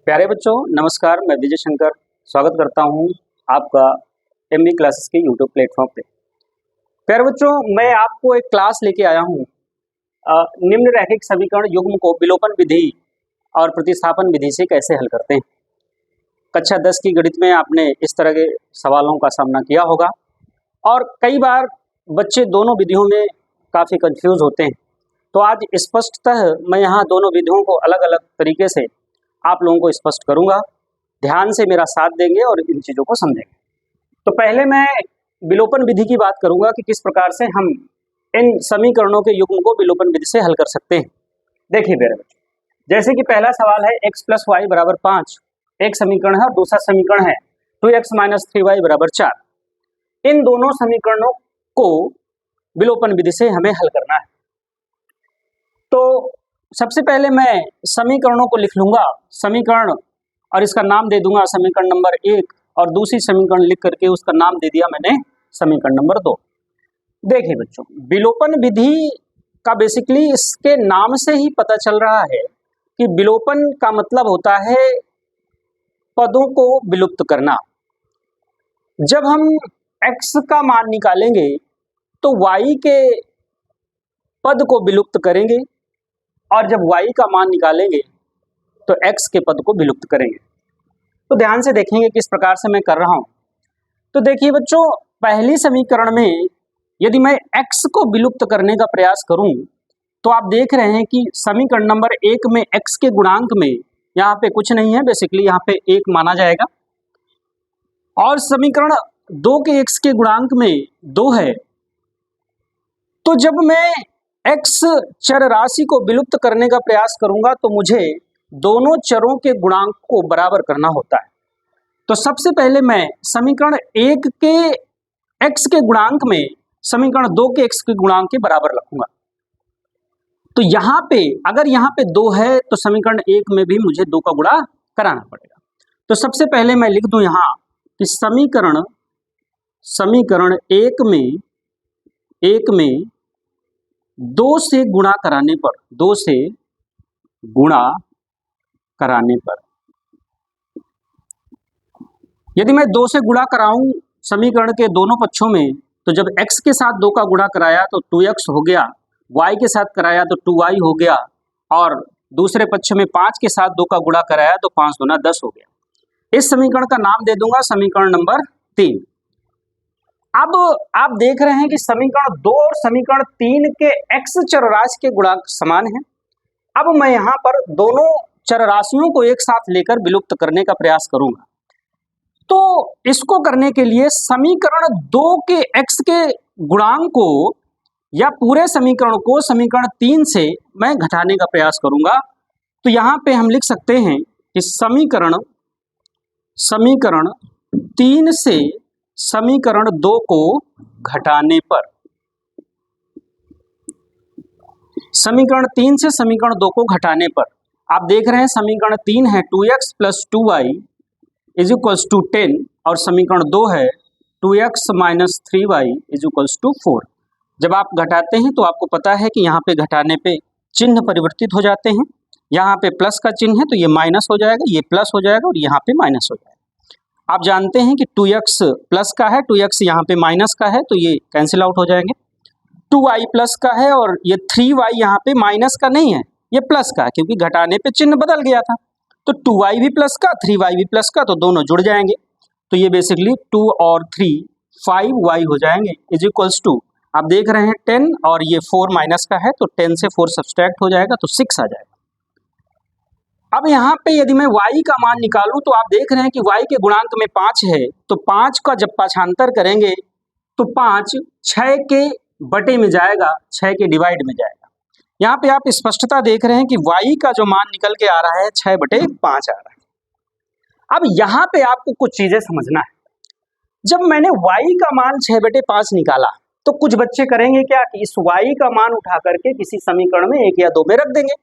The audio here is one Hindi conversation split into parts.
प्यारे बच्चों नमस्कार, मैं विजय शंकर स्वागत करता हूं आपका एमबी क्लासेस के यूट्यूब प्लेटफॉर्म पे। प्यारे बच्चों, मैं आपको एक क्लास लेके आया हूं निम्न रैखिक समीकरण युग्म को विलोपन विधि और प्रतिस्थापन विधि से कैसे हल करते हैं। कक्षा 10 की गणित में आपने इस तरह के सवालों का सामना किया होगा और कई बार बच्चे दोनों विधियों में काफ़ी कंफ्यूज होते हैं। तो आज स्पष्टतः मैं यहाँ दोनों विधियों को अलग अलग तरीके से आप लोगों को स्पष्ट करूंगा। ध्यान से मेरा साथ देंगे और इन चीज़ों को समझेंगे। तो पहले मैं विलोपन विधि की बात करूंगा कि किस प्रकार से हम इन समीकरणों के युग्म को विलोपन विधि से हल कर सकते हैं। देखिए मेरे बच्चों, जैसे कि पहला सवाल है x + y = 5, एक समीकरण है और दूसरा समीकरण है 2x - 3y = 4। इन दोनों समीकरणों को विलोपन विधि से हमें हल करना है। तो सबसे पहले मैं समीकरणों को लिख लूंगा, समीकरण, और इसका नाम दे दूंगा समीकरण नंबर 1 और दूसरी समीकरण लिख करके उसका नाम दे दिया मैंने समीकरण नंबर 2। देखिए बच्चों, विलोपन विधि का बेसिकली इसके नाम से ही पता चल रहा है कि विलोपन का मतलब होता है पदों को विलुप्त करना। जब हम x का मान निकालेंगे तो y के पद को विलुप्त करेंगे और जब y का मान निकालेंगे तो x के पद को विलुप्त करेंगे। तो ध्यान से देखेंगे किस प्रकार से मैं कर रहा हूं। तो देखिए बच्चों, पहली समीकरण में यदि मैं x को विलुप्त करने का प्रयास करूं तो आप देख रहे हैं कि समीकरण नंबर 1 में x के गुणांक में यहाँ पे कुछ नहीं है, बेसिकली यहाँ पे 1 माना जाएगा, और समीकरण 2 के x के गुणांक में 2 है। तो जब मैं x चर राशि को विलुप्त करने का प्रयास करूंगा तो मुझे दोनों चरों के गुणांक को बराबर करना होता है। तो सबसे पहले मैं समीकरण 1 के x के गुणांक में समीकरण 2 के x के गुणांक के बराबर रखूंगा। तो यहाँ पे अगर यहाँ पे 2 है तो समीकरण 1 में भी मुझे 2 का गुणा कराना पड़ेगा। तो सबसे पहले मैं लिख दूं यहाँ कि समीकरण 1 में 2 से गुणा कराने पर, 2 से गुणा कराने पर, यदि मैं 2 से गुणा कराऊं समीकरण के दोनों पक्षों में, तो जब x के साथ 2 का गुणा कराया तो 2x हो गया, y के साथ कराया तो 2y हो गया, और दूसरे पक्ष में 5 के साथ 2 का गुणा कराया तो 5 दूना 10 हो गया। इस समीकरण का नाम दे दूंगा समीकरण नंबर 3। अब आप देख रहे हैं कि समीकरण 2 और समीकरण 3 के x चरराशि के गुणांक समान हैं। अब मैं यहाँ पर दोनों चरराशियों को एक साथ लेकर विलुप्त करने का प्रयास करूंगा। तो इसको करने के लिए समीकरण 2 के x के गुणांक को या पूरे समीकरण को समीकरण 3 से मैं घटाने का प्रयास करूंगा। तो यहाँ पे हम लिख सकते हैं कि समीकरण 3 से समीकरण 2 को घटाने पर, समीकरण 3 से समीकरण 2 को घटाने पर आप देख रहे हैं समीकरण 3 है 2x + 2y = 10 और समीकरण 2 है 2x - 3y = 4। जब आप घटाते हैं तो आपको पता है कि यहाँ पे घटाने पे चिन्ह परिवर्तित हो जाते हैं। यहाँ पे प्लस का चिन्ह है तो ये माइनस हो जाएगा, ये प्लस हो जाएगा और यहाँ पे माइनस हो जाएगा। आप जानते हैं कि 2x प्लस का है, 2x यहाँ पे माइनस का है तो ये कैंसिल आउट हो जाएंगे। 2y प्लस का है और ये 3y यहाँ पे माइनस का नहीं है, ये प्लस का है, क्योंकि घटाने पे चिन्ह बदल गया था। तो 2y भी प्लस का, 3y भी प्लस का, तो दोनों जुड़ जाएंगे। तो ये बेसिकली 2 और 3 5y हो जाएंगे = आप देख रहे हैं 10 और ये 4 माइनस का है तो 10 से 4 सब्सट्रैक्ट हो जाएगा तो 6 आ जाएगा। अब यहाँ पे यदि मैं y का मान निकालूं तो आप देख रहे हैं कि y के गुणांक में 5 है, तो 5 का जब पाछांतर करेंगे तो 5 6 के बटे में जाएगा, 6 के डिवाइड में जाएगा। यहाँ पे आप स्पष्टता देख रहे हैं कि y का जो मान निकल के आ रहा है 6/5 आ रहा है। अब यहाँ पे आपको कुछ चीजें समझना है। जब मैंने y का मान 6/5 निकाला तो कुछ बच्चे करेंगे क्या कि इस y का मान उठा करके किसी समीकरण में 1 या 2 में रख देंगे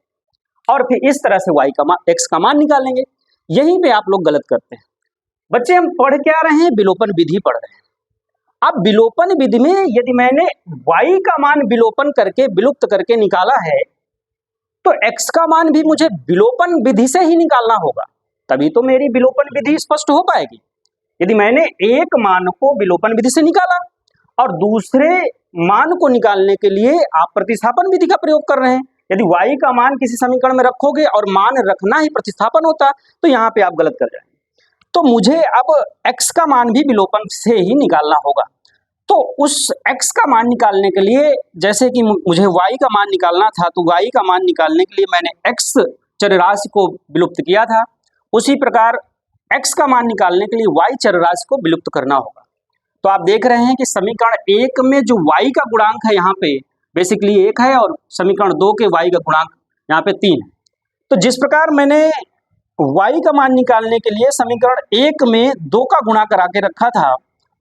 और फिर इस तरह से x का मान निकालेंगे। यहीं पे आप लोग गलत करते हैं। बच्चे हम पढ़ क्या रहे हैं? विलोपन विधि पढ़ रहे हैं। अब विलोपन विधि में यदि मैंने y का मान विलोपन करके विलुप्त करके निकाला है तो x का मान भी मुझे विलोपन विधि से ही निकालना होगा। तभी तो मेरी विलोपन विधि स्पष्ट हो पाएगी। यदि मैंने एक मान को विलोपन विधि से निकाला और दूसरे मान को निकालने के लिए आप प्रतिस्थापन विधि का प्रयोग कर रहे हैं, यदि y का मान किसी समीकरण में रखोगे और मान रखना ही प्रतिस्थापन होता तो यहाँ पे आप गलत कर जाएंगे। तो मुझे अब x का मान भी विलोपन से ही निकालना होगा। तो उस x का मान निकालने के लिए, जैसे कि मुझे y का मान निकालना था, तो y का मान निकालने के लिए मैंने x चर राशि को विलुप्त किया था, उसी प्रकार x का मान निकालने के लिए y चर राशि को विलुप्त करना होगा। तो आप देख रहे हैं कि समीकरण 1 में जो y का गुणांक है यहाँ पे बेसिकली 1 है और समीकरण 2 के y का गुणांक यहाँ पे 3 है। तो जिस प्रकार मैंने y का मान निकालने के लिए समीकरण 1 में 2 का गुणा करा के रखा था,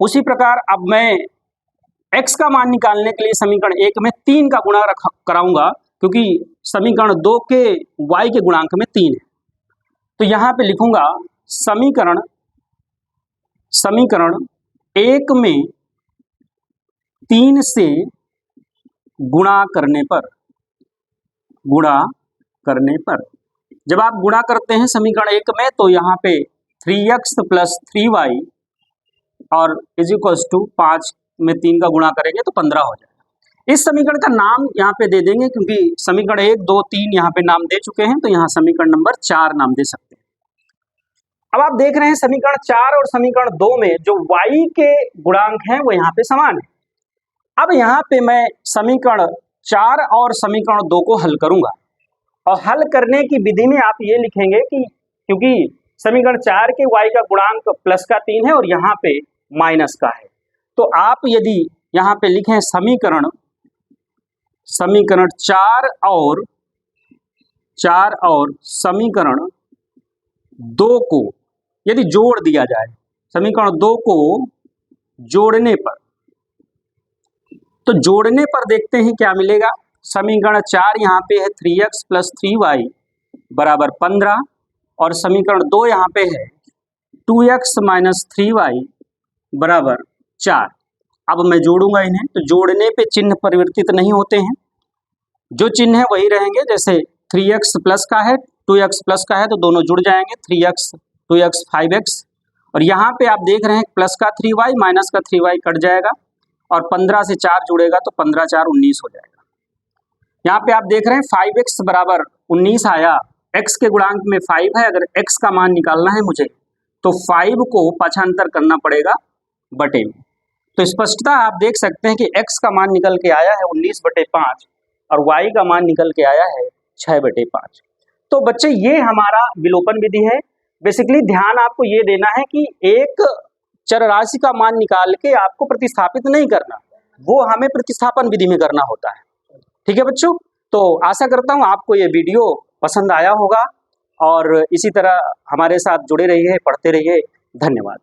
उसी प्रकार अब मैं x का मान निकालने के लिए समीकरण 1 में 3 का गुणा कराऊंगा, क्योंकि समीकरण 2 के y के गुणांक में 3 है। तो यहाँ पे लिखूंगा समीकरण 1 में 3 से गुणा करने पर जब आप गुणा करते हैं समीकरण 1 में, तो यहाँ पे 3x + 3y और इज इक्वल्स टू 5 में 3 का गुणा करेंगे तो 15 हो जाएगा। इस समीकरण का नाम यहाँ पे दे देंगे, क्योंकि समीकरण 1, 2, 3 यहाँ पे नाम दे चुके हैं, तो यहाँ समीकरण नंबर 4 नाम दे सकते हैं। अब आप देख रहे हैं समीकरण 4 और समीकरण 2 में जो y के गुणांक हैं वो यहाँ पे समान है। अब यहाँ पे मैं समीकरण 4 और समीकरण 2 को हल करूंगा, और हल करने की विधि में आप ये लिखेंगे कि क्योंकि समीकरण 4 के y का गुणांक प्लस का 3 है और यहाँ पे माइनस का है, तो आप यदि यहाँ पे लिखें समीकरण 4 और समीकरण 2 को यदि जोड़ दिया जाए, समीकरण 2 को जोड़ने पर, तो जोड़ने पर देखते हैं क्या मिलेगा। समीकरण 4 यहाँ पे है 3x + 3y = 15 और समीकरण 2 यहाँ पे है 2x - 3y = 4। अब मैं जोड़ूंगा इन्हें, तो जोड़ने पे चिन्ह परिवर्तित नहीं होते हैं, जो चिन्ह है वही रहेंगे। जैसे 3x प्लस का है, 2x प्लस का है, तो दोनों जुड़ जाएंगे, 3x 2x 5x, और यहाँ पे आप देख रहे हैं प्लस का 3y माइनस का 3y कट जाएगा और 15 से 4 जुड़ेगा तो 15 × 4 = 19 हो जाएगा। यहाँ पे आप देख रहे हैं 5x = 19 आया, x के गुणांक में 5 है, अगर x का मान निकालना है मुझे तो 5 को पक्षांतर करना पड़ेगा बटे में। तो स्पष्टता आप देख सकते हैं कि x का मान निकल के आया है 19/5 और y का मान निकल के आया है 6/5। तो बच्चे ये हमारा विलोपन विधि है। बेसिकली ध्यान आपको ये देना है कि एक चर राशि का मान निकाल के आपको प्रतिस्थापित नहीं करना, वो हमें प्रतिस्थापन विधि में करना होता है। ठीक है बच्चों, तो आशा करता हूँ आपको ये वीडियो पसंद आया होगा और इसी तरह हमारे साथ जुड़े रहिए, पढ़ते रहिए। धन्यवाद।